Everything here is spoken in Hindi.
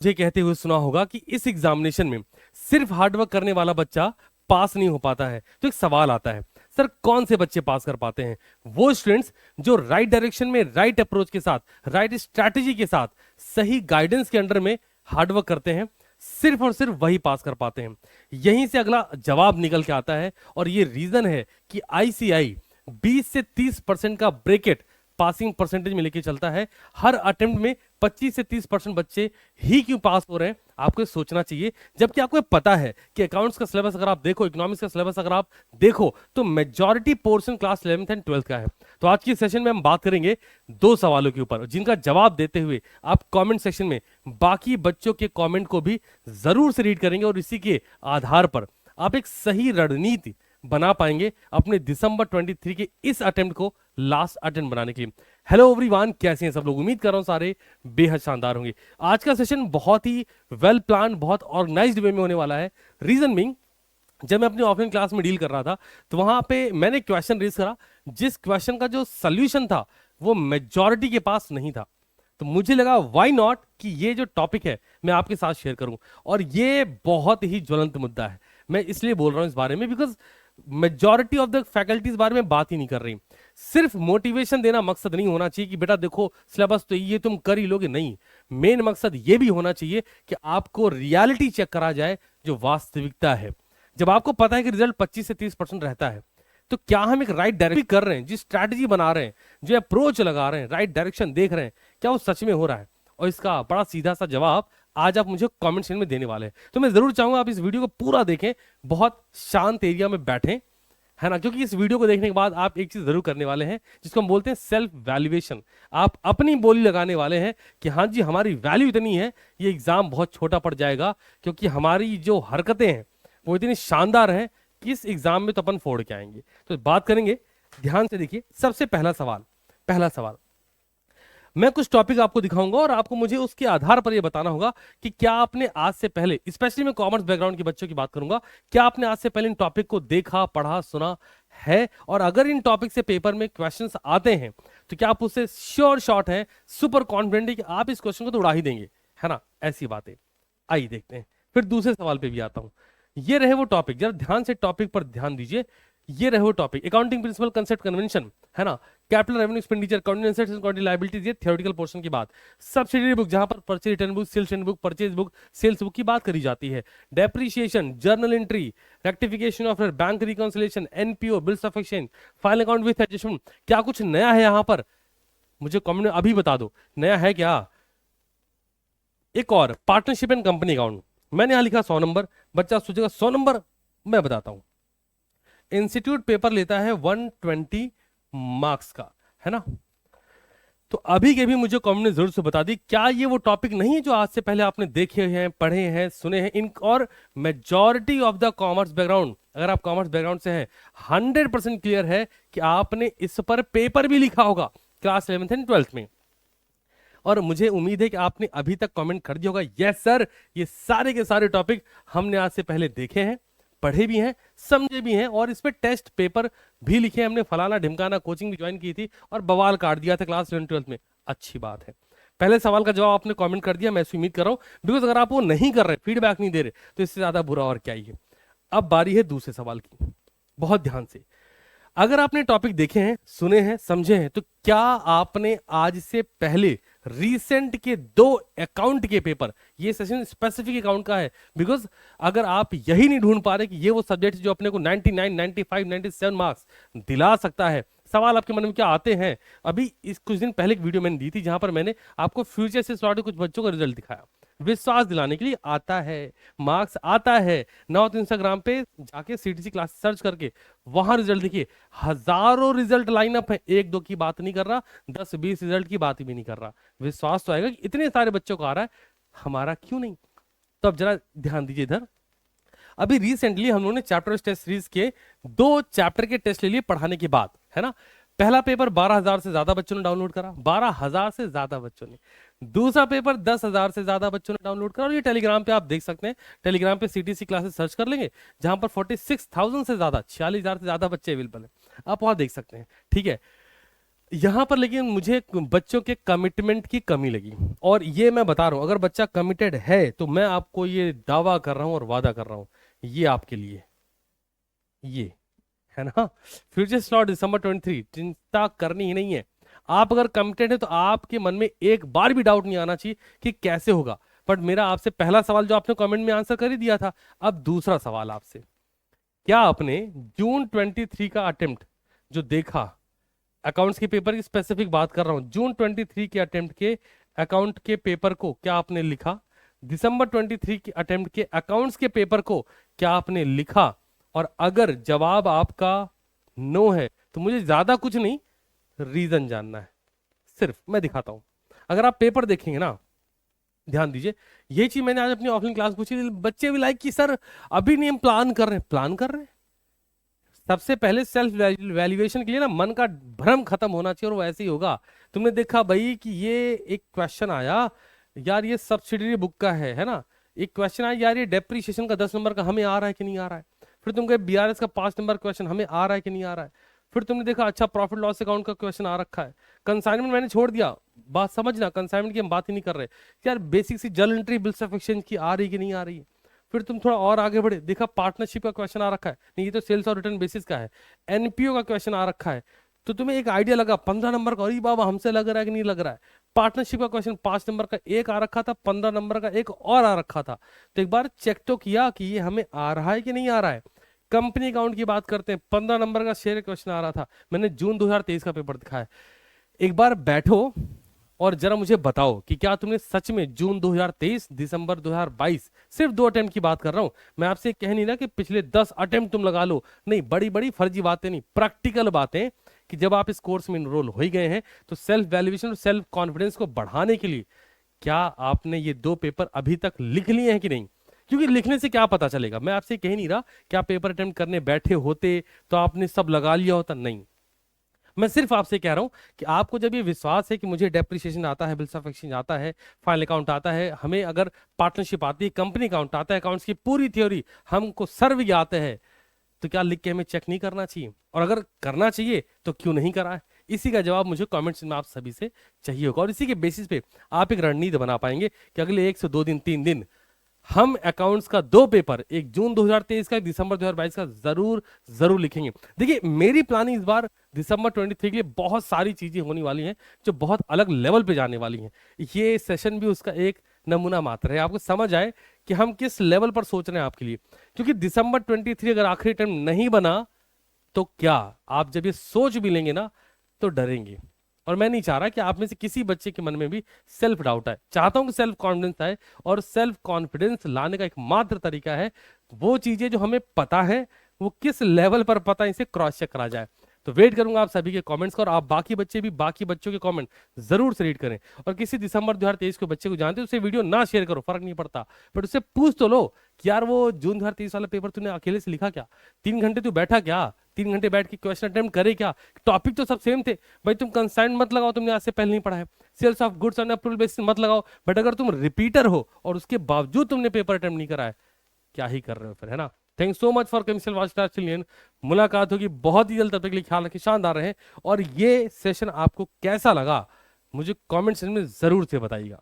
मुझे कहते हुए सुना होगा कि इस एग्जामिनेशन में सिर्फ हार्डवर्क करने वाला बच्चा पास नहीं हो पाता है। तो एक सवाल आता है, सर कौन से बच्चे पास कर पाते हैं? वो स्टूडेंट्स जो राइट डायरेक्शन में, राइट अप्रोच के साथ, राइट स्ट्रैटेजी के साथ, सही गाइडेंस के अंडर में हार्डवर्क करते हैं, सिर्फ और सिर्फ वही पास कर पाते हैं। यहीं से अगला जवाब निकल के आता है और ये रीजन है कि आईसीआई 20 से 30% का ब्रेकेट पासिंग परसेंटेज में लेके चलता है। हर अटेम्प्ट में 25 से 30% बच्चे ही क्यों पास हो रहे हैं, आपको सोचना चाहिए। जबकि आपको पता है कि अकाउंट्स का सिलेबस अगर आप देखो, इकोनॉमिक्स का सिलेबस अगर आप देखो, तो majority portion class 11th and 12th का है। तो आज की सेशन में हम बात करेंगे दो सवालों के ऊपर, जिनका जवाब देते हुए आप कमेंट सेक्शन में बाकी बच्चों के कमेंट को भी जरूर से रीड करेंगे और इसी के आधार पर आप एक सही रणनीति बना पाएंगे अपने दिसंबर 23 के इस अटेम्प्ट को लास्ट अटेम्प्ट बनाने के लिए। हेलो एवरीवन, कैसे हैं सब लोग? उम्मीद कर रहा हूं सारे बेहद शानदार होंगे। आज का सेशन बहुत ही वेल प्लान, बहुत ऑर्गेनाइज्ड वे में होने वाला है। रीजन बीइंग, जब मैं अपनी ऑफलाइन क्लास में डील कर रहा था तो वहां पे मैंने क्वेश्चन रेज करा, जिस क्वेश्चन का जो सोल्यूशन था वो मेजॉरिटी के पास नहीं था। तो मुझे लगा व्हाई नॉट कि ये जो टॉपिक है मैं आपके साथ शेयर करूं। और ये बहुत ही ज्वलंत मुद्दा है। मैं इसलिए बोल रहा हूं इस बारे में because majority of the faculty इस बारे में बात ही नहीं कर रही। सिर्फ मोटिवेशन देना मकसद नहीं होना चाहिए कि बेटा देखो सिलेबस तो ये तुम कर ही लोगे, नहीं। मेन मकसद ये भी होना चाहिए कि आपको रियलिटी चेक करा जाए, जो वास्तविकता है। जब आपको पता है कि रिजल्ट 25 से 30% रहता है, तो क्या हम एक राइट डायरेक्शन कर रहे हैं, जिस स्ट्रैटेजी बना रहे हैं, जो अप्रोच लगा रहे हैं, राइट डायरेक्शन देख रहे हैं, क्या वो सच में हो रहा है? और इसका बड़ा सीधा सा जवाब आज आप मुझे कमेंट सेक्शन में देने वाले हैं। तो मैं जरूर चाहूंगा आप इस वीडियो को पूरा देखें, बहुत शांत एरिया में बैठें, है ना, क्योंकि इस वीडियो को देखने के बाद आप एक चीज जरूर करने वाले हैं जिसको हम बोलते हैं सेल्फ वैल्यूएशन। आप अपनी बोली लगाने वाले हैं कि हाँ जी, हमारी वैल्यू इतनी है, ये एग्जाम बहुत छोटा पड़ जाएगा, क्योंकि हमारी जो हरकतें हैं वो इतनी शानदार हैं कि इस एग्जाम में तो अपन फोड़ के आएंगे। तो बात करेंगे, ध्यान से देखिए। सबसे पहला सवाल, मैं कुछ टॉपिक आपको दिखाऊंगा और आपको मुझे उसके आधार पर यह बताना होगा कि क्या आपने आज से पहले, स्पेशली मैं कॉमर्स बैकग्राउंड के बच्चों की बात करूंगा, क्या आपने आज से पहले इन टॉपिक को देखा, पढ़ा, सुना है? और अगर इन टॉपिक से पेपर में क्वेश्चंस आते हैं तो क्या आप उससे श्योर शॉट है, सुपर कॉन्फिडेंट है कि आप इस क्वेश्चन को तो उड़ा ही देंगे, है ना? ऐसी बातें आइए देखते हैं। फिर दूसरे सवाल पे भी आता हूं। ये रहे वो टॉपिक, जरा ध्यान से टॉपिक पर ध्यान दीजिए। ये रहे वो topic, accounting principle, concept, convention, है ना, capital revenue expenditure, accounting assets and accounting liabilities, ये थ्योरेटिकल पोर्शन की बात। सब्सिडियरी बुक, जहां पर purchase return book, sales return book, purchase book, sales book की बात करी जाती है। Depreciation, journal entry, rectification of bank reconciliation, NPO, bills of exchange, final account with adjustment. क्या कुछ नया है यहां पर? मुझे कमेंट में अभी बता दो, नया है क्या? एक और, पार्टनरशिप एंड कंपनी अकाउंट। मैंने यहां लिखा 100 नंबर, बच्चा सोचेगा 100 नंबर। मैं बताता हूं, इंस्टीट्यूट पेपर लेता है 120 मार्क्स का, है ना? तो अभी के भी मुझे कमेंट में जरूर से बता दी, क्या ये वो टॉपिक नहीं है जो आज से पहले आपने देखे हैं, पढ़े हैं, सुने हैं इन। और majority of the commerce background, अगर आप कॉमर्स बैकग्राउंड से हैं, 100% क्लियर है कि आपने इस पर पेपर भी लिखा होगा क्लास 11th एंड 12th में। और मुझे उम्मीद है कि आपने अभी तक कमेंट कर दिया होगा, यस सर, ये सारे के सारे टॉपिक हमने आज से पहले देखे हैं, पढ़े भी हैं, समझे भी हैं, और इस पे टेस्ट पेपर भी लिखे हैं हमने। फलाना ढिमकाना कोचिंग भी ज्वाइन की थी और बवाल काट दिया था क्लास 11 12th में। अच्छी बात है, पहले सवाल का जवाब आपने कमेंट कर दिया, मैं ऐसी उम्मीद कर रहा हूं। बिकॉज अगर आप वो नहीं कर रहे, फीडबैक नहीं दे रहे, तो इससे ज्यादा बुरा और क्या ही है। अब बारी है दूसरे सवाल की, बहुत ध्यान से। अगर आपने टॉपिक देखे हैं, सुने हैं, समझे हैं, तो क्या आपने आज से पहले रीसेंट के 2 अकाउंट के पेपर, ये सेशन स्पेसिफिक अकाउंट का है, बिकॉज अगर आप यही नहीं ढूंढ पा रहे कि ये वो सब्जेक्ट जो अपने को 99, 95, 97 मार्क्स दिला सकता है, सवाल आपके मन में क्या आते हैं? अभी इस कुछ दिन पहले एक वीडियो मैंने दी थी जहां पर मैंने आपको फ्यूचर से सॉर्ट कुछ बच्चों का रिजल्ट दिखाया, विश्वास दिलाने के लिए। आता है, मार्क्स आता है ना, तो इंस्टाग्राम पे जाके सीटीसी क्लास सर्च करके वहां रिजल्ट देखिए, हजारों रिजल्ट लाइनअप है। 1-2 की बात नहीं कर रहा, 10-20 रिजल्ट की बात भी नहीं कर रहा। विश्वास तो आएगा कि इतने सारे बच्चों को आ रहा है, हमारा क्यों नहीं? तो अब जरा ध्यान दीजिए इधर। अभी रिसेंटली हम लोगों ने चैप्टर टेस्ट सीरीज के 2 चैप्टर के टेस्ट ले लिए पढ़ाने के बाद, है ना। पहला पेपर 12,000 से ज्यादा बच्चों ने डाउनलोड करा, 12,000 से ज्यादा बच्चों ने। दूसरा पेपर 10,000 से ज्यादा बच्चों ने डाउनलोड करा, और ये टेलीग्राम पे आप देख सकते हैं। टेलीग्राम पे सीटीसी क्लासेस सर्च कर लेंगे, जहां पर 46,000 से ज्यादा, 46,000 से ज्यादा बच्चे अवेलेबल है, आप वहां देख सकते हैं, ठीक है। यहां पर लेकिन मुझे बच्चों के कमिटमेंट की कमी लगी, और ये मैं बता रहा हूं, अगर बच्चा कमिटेड है तो मैं आपको ये दावा कर रहा हूं और वादा कर रहा हूं, ये आपके लिए, ये है ना, फ्यूचर स्लॉट दिसंबर 23, चिंता करनी ही नहीं है। आप अगर कमिटेड है तो आपके मन में एक बार भी डाउट नहीं आना चाहिए कि कैसे होगा। बट मेरा आपसे पहला सवाल जो आपने कमेंट में आंसर कर ही दिया था, अब दूसरा सवाल आपसे, क्या आपने जून 23 का अटेम्प्ट जो देखा, अकाउंट्स के पेपर की स्पेसिफिक बात कर रहा हूं, जून 23 के अटेम्प्ट के अकाउंट के पेपर को क्या आपने लिखा, दिसंबर 23 के अटेम्प्ट के अकाउंट्स के पेपर को क्या आपने लिखा? और अगर जवाब आपका नो है तो मुझे ज्यादा कुछ नहीं, रीजन जानना है, सिर्फ मैं दिखाता हूं। अगर आप पेपर देखेंगे ना, ध्यान दीजिए, ये चीज मैंने आज अपनी ऑफलाइन क्लास पूछी, बच्चे भी लाइक कि सर अभी नहीं हम प्लान कर रहे हैं, प्लान कर रहे हैं। सबसे पहले सेल्फ वैल्यूएशन के लिए ना मन का भ्रम खत्म होना चाहिए, और वो ऐसे ही होगा। तुमने देखा भाई कि ये एक क्वेश्चन आया यार, ये सब्सिडरी बुक का है ना, एक क्वेश्चन आया यार, ये डेप्रीशिएशन का 10 नंबर का हमें आ रहा है कि नहीं आ रहा है, फिर तुम कहे बीआरएस का 5 नंबर क्वेश्चन हमें आ रहा है कि नहीं आ रहा है, फिर तुमने देखा अच्छा प्रॉफिट लॉस अकाउंट का क्वेश्चन आ रखा है, कंसाइनमेंट मैंने छोड़ दिया, बात समझना, कंसाइनमेंट की हम बात ही नहीं कर रहे यार, बेसिक सी journal entry bills of exchange की आ रही कि नहीं आ रही है। फिर तुम थोड़ा और आगे बढ़े, देखा पार्टनरशिप का क्वेश्चन आ रखा है, नहीं ये तो सेल्स और रिटर्न बेसिस का है, एनपीओ का क्वेश्चन आ रखा है, तो तुम्हें एक आइडिया लगा 15 नंबर का, अरे बाबा हमसे लग रहा है कि नहीं लग रहा है। पार्टनरशिप का क्वेश्चन 5 नंबर का एक आ रखा था, 15 नंबर का एक और आ रखा था, तो एक बार चेक तो किया कि ये हमें आ रहा है कि नहीं आ रहा है। कंपनी अकाउंट की बात करते हैं, 15 नंबर का शेयर क्वेश्चन आ रहा था, मैंने जून 2023 का पेपर दिखाया। एक बार बैठो और जरा मुझे बताओ कि क्या तुमने सच में जून 2023 दिसंबर 2022, सिर्फ 2 अटेम्प्ट की बात कर रहा हूं, मैं आपसे कह नहीं रहा कि पिछले 10 अटेम्प्ट तुम लगा लो, नहीं, बड़ी बड़ी फर्जी बातें नहीं, प्रैक्टिकल बातें, कि जब आप इस कोर्स में इनरोल हो ही गए हैं तो सेल्फ वैल्यूएशन और सेल्फ कॉन्फिडेंस को बढ़ाने के लिए क्या आपने ये 2 पेपर अभी तक लिख लिए हैं कि नहीं? क्योंकि लिखने से क्या पता चलेगा, मैं आपसे कह नहीं रहा कि आप पेपर अटेम्प्ट करने बैठे होते तो आपने सब लगा लिया होता, नहीं, मैं सिर्फ आपसे कह रहा हूं कि आपको जब ये विश्वास है कि मुझे डेप्रिसिएशन आता है, बिल्स ऑफ एक्सचेंज आता है, फाइनल अकाउंट आता है, हमें अगर पार्टनरशिप आती है, कंपनी अकाउंट आता है, अकाउंट्स की पूरी थ्योरी हमको सर्व आते हैं, तो क्या लिख के हमें चेक नहीं करना चाहिए? और अगर करना चाहिए तो क्यों नहीं करा है? इसी का जवाब मुझे कमेंट्स में आप सभी से चाहिए होगा, और इसी के बेसिस पे आप एक रणनीति बना पाएंगे कि अगले 1 से 2 दिन 3 दिन हम अकाउंट्स का 2 पेपर, एक जून 2023 का, एक दिसंबर 2022 का जरूर जरूर लिखेंगे। देखिए मेरी प्लानिंग इस बार दिसंबर 23 के लिए बहुत सारी चीजें होने वाली हैं जो बहुत अलग लेवल पे जाने वाली हैं। ये सेशन भी उसका एक नमूना मात्र है, आपको समझ आए कि हम किस लेवल पर सोच रहे हैं आपके लिए। क्योंकि दिसंबर 23 अगर आखिरी टाइम नहीं बना तो क्या आप जब ये सोच भी लेंगे ना तो डरेंगे, और मैं नहीं चाह रहा कि आप में से किसी बच्चे के मन में भी सेल्फ डाउट आए। चाहता हूं कि सेल्फ कॉन्फिडेंस आए, और सेल्फ कॉन्फिडेंस लाने का एकमात्र तरीका है वो चीजें जो हमें पता है वो किस लेवल पर पता है, इसे क्रॉस चेक करा जाए। तो वेट करूंगा आप सभी के कमेंट्स का, और आप बाकी बच्चे भी बाकी बच्चों के कमेंट जरूर से रीड करें। और किसी दिसंबर 2023 के बच्चे को जानते हो उसे वीडियो ना शेयर करो, फर्क नहीं पड़ता, बट उससे पूछ तो लो कि यार वो जून 2023 वाला पेपर तूने अकेले से लिखा क्या, 3 घंटे तू बैठा क्या, 3 घंटे बैठ के क्वेश्चन अटेम्प्ट करे क्या, टॉपिक तो सब सेम थे भाई, तुम कंसाइन मत लगाओ, तुमने आज से पहले नहीं पढ़ा है, sales of goods on approval basis मत लगाओ, बट अगर तुम रिपीटर हो और उसके बावजूद तुमने पेपर अटेम्प्ट नहीं करा है, क्या ही कर रहे हो फिर, है ना। Thanks so much for coming watch class children, मुलाकात होगी बहुत ही जल्द, तब तक के लिए ख्याल रखें, शानदार रहे, और ये सेशन आपको कैसा लगा मुझे कमेंट सेक्शन में जरूर से बताइएगा।